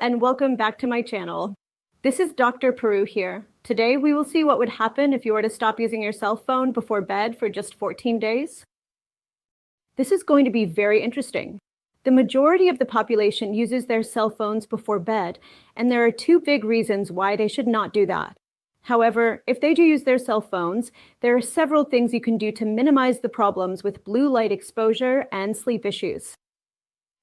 and welcome back to my channel. This is Dr. Peru here. Today we will see what would happen if you were to stop using your cell phone before bed for just 14 days. This is going to be very interesting. The majority of the population uses their cell phones before bed, and there are two big reasons why they should not do that. However, if they do use their cell phones, there are several things you can do to minimize the problems with blue light exposure and sleep issues.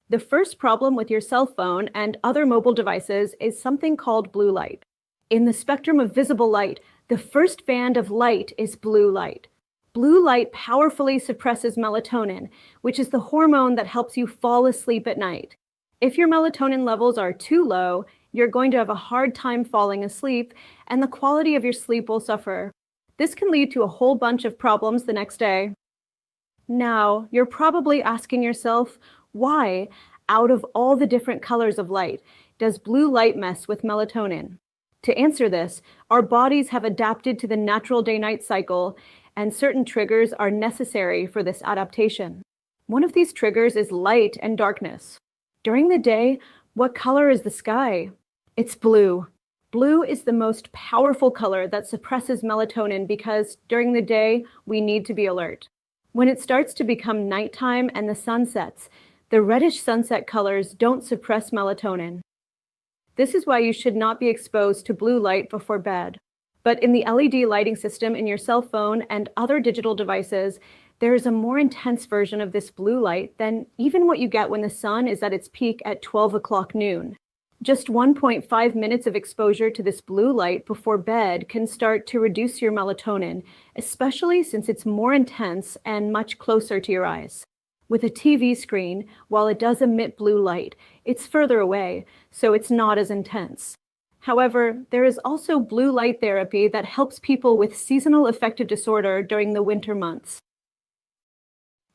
The first problem with your cell phone and other mobile devices is something called blue light. In the spectrum of visible light, the first band of light is blue light. Blue light powerfully suppresses melatonin, which is the hormone that helps you fall asleep at night. If your melatonin levels are too low, you're going to have a hard time falling asleep, and the quality of your sleep will suffer. This can lead to a whole bunch of problems the next day. Now, you're probably asking yourself, why, out of all the different colors of light, does blue light mess with melatonin? To answer this, our bodies have adapted to the natural day-night cycle, and certain triggers are necessary for this adaptation. One of these triggers is light and darkness. During the day, what color is the sky? It's blue. Blue is the most powerful color that suppresses melatonin because during the day, we need to be alert. When it starts to become nighttime and the sun sets, the reddish sunset colors don't suppress melatonin. This is why you should not be exposed to blue light before bed. But in the LED lighting system in your cell phone and other digital devices, there is a more intense version of this blue light than even what you get when the sun is at its peak at 12 o'clock noon. Just 1.5 minutes of exposure to this blue light before bed can start to reduce your melatonin, especially since it's more intense and much closer to your eyes. With a TV screen, while it does emit blue light, it's further away, so it's not as intense. However, there is also blue light therapy that helps people with seasonal affective disorder during the winter months.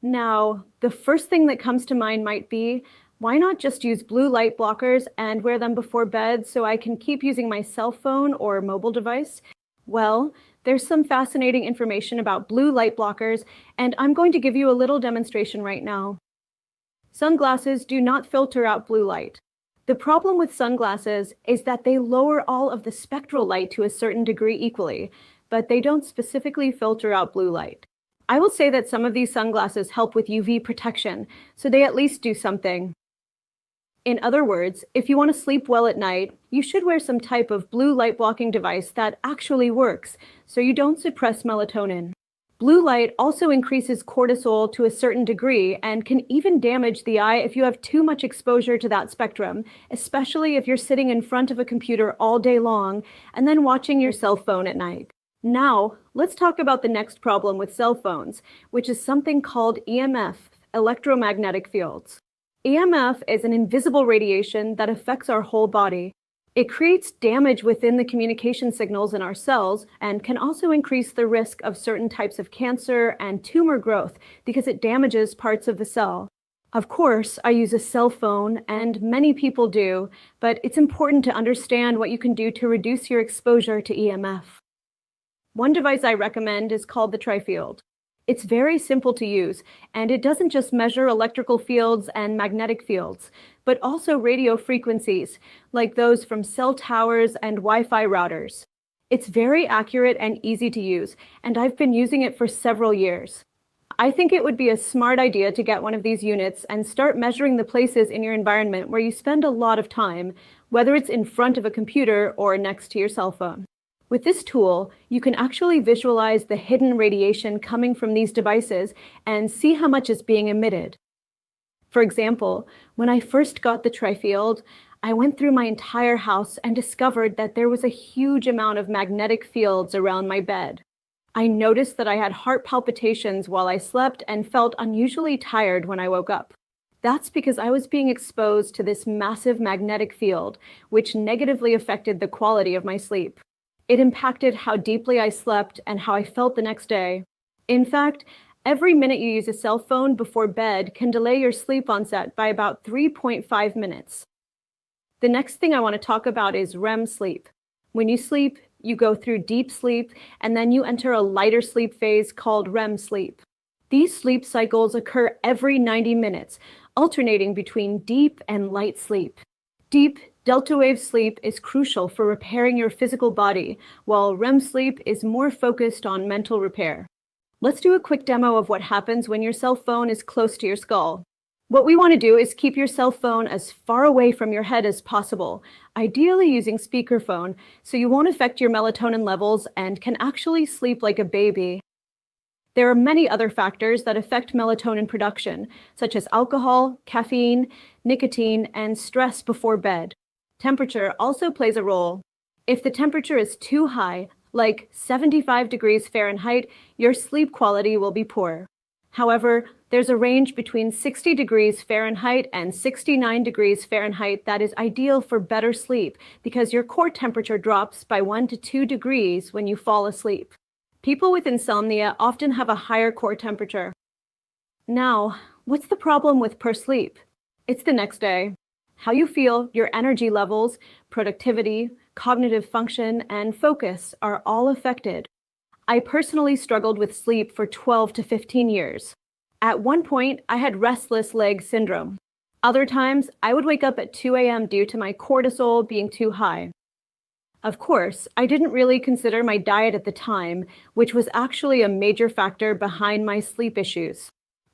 Now, the first thing that comes to mind might be, why not just use blue light blockers and wear them before bed so I can keep using my cell phone or mobile device? Well, there's some fascinating information about blue light blockers, and I'm going to give you a little demonstration right now. Sunglasses do not filter out blue light. The problem with sunglasses is that they lower all of the spectral light to a certain degree equally, but they don't specifically filter out blue light. I will say that some of these sunglasses help with UV protection, so they at least do something. In other words, if you want to sleep well at night, you should wear some type of blue light blocking device that actually works, so you don't suppress melatonin. Blue light also increases cortisol to a certain degree and can even damage the eye if you have too much exposure to that spectrum, especially if you're sitting in front of a computer all day long and then watching your cell phone at night. Now, let's talk about the next problem with cell phones, which is something called EMF, electromagnetic fields. EMF is an invisible radiation that affects our whole body. It creates damage within the communication signals in our cells and can also increase the risk of certain types of cancer and tumor growth because it damages parts of the cell. Of course, I use a cell phone, and many people do, but it's important to understand what you can do to reduce your exposure to EMF. One device I recommend is called the Tri-Field. It's very simple to use, and it doesn't just measure electrical fields and magnetic fields, but also radio frequencies, like those from cell towers and Wi-Fi routers. It's very accurate and easy to use, and I've been using it for several years. I think it would be a smart idea to get one of these units and start measuring the places in your environment where you spend a lot of time, whether it's in front of a computer or next to your cell phone. With this tool, you can actually visualize the hidden radiation coming from these devices and see how much is being emitted. For example, when I first got the Tri-Field, I went through my entire house and discovered that there was a huge amount of magnetic fields around my bed. I noticed that I had heart palpitations while I slept and felt unusually tired when I woke up. That's because I was being exposed to this massive magnetic field, which negatively affected the quality of my sleep. It impacted how deeply I slept and how I felt the next day. In fact, every minute you use a cell phone before bed can delay your sleep onset by about 3.5 minutes. The next thing I want to talk about is REM sleep. When you sleep, you go through deep sleep, and then you enter a lighter sleep phase called REM sleep. These sleep cycles occur every 90 minutes, alternating between deep and light sleep. Deep delta wave sleep is crucial for repairing your physical body, while REM sleep is more focused on mental repair. Let's do a quick demo of what happens when your cell phone is close to your skull. What we want to do is keep your cell phone as far away from your head as possible, ideally using speakerphone, so you won't affect your melatonin levels and can actually sleep like a baby. There are many other factors that affect melatonin production, such as alcohol, caffeine, nicotine, and stress before bed. Temperature also plays a role. If the temperature is too high, like 75 degrees Fahrenheit, your sleep quality will be poor. However, there's a range between 60 degrees Fahrenheit and 69 degrees Fahrenheit that is ideal for better sleep because your core temperature drops by 1 to 2 degrees when you fall asleep. People with insomnia often have a higher core temperature. Now, what's the problem with poor sleep? It's the next day. How you feel, your energy levels, productivity, cognitive function, and focus are all affected. I personally struggled with sleep for 12 to 15 years. At one point, I had restless leg syndrome. Other times, I would wake up at 2 a.m. due to my cortisol being too high. Of course, I didn't really consider my diet at the time, which was actually a major factor behind my sleep issues.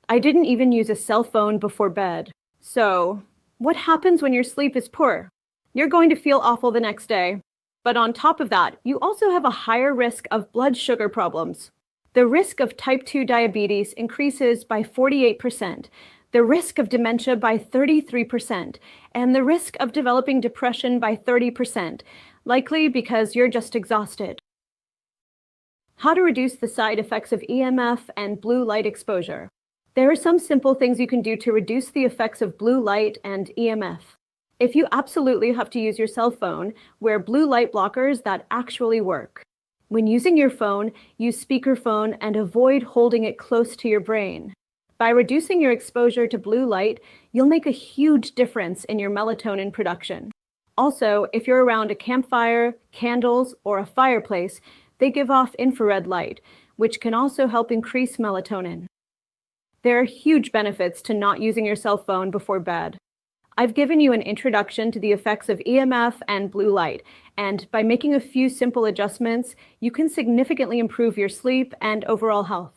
I didn't even use a cell phone before bed. So, what happens when your sleep is poor? You're going to feel awful the next day. But on top of that, you also have a higher risk of blood sugar problems. The risk of type 2 diabetes increases by 48%, the risk of dementia by 33%, and the risk of developing depression by 30%, likely because you're just exhausted. How to reduce the side effects of EMF and blue light exposure. There are some simple things you can do to reduce the effects of blue light and EMF. If you absolutely have to use your cell phone, wear blue light blockers that actually work. When using your phone, use speakerphone and avoid holding it close to your brain. By reducing your exposure to blue light, you'll make a huge difference in your melatonin production. Also, if you're around a campfire, candles, or a fireplace, they give off infrared light, which can also help increase melatonin. There are huge benefits to not using your cell phone before bed. I've given you an introduction to the effects of EMF and blue light, and by making a few simple adjustments, you can significantly improve your sleep and overall health.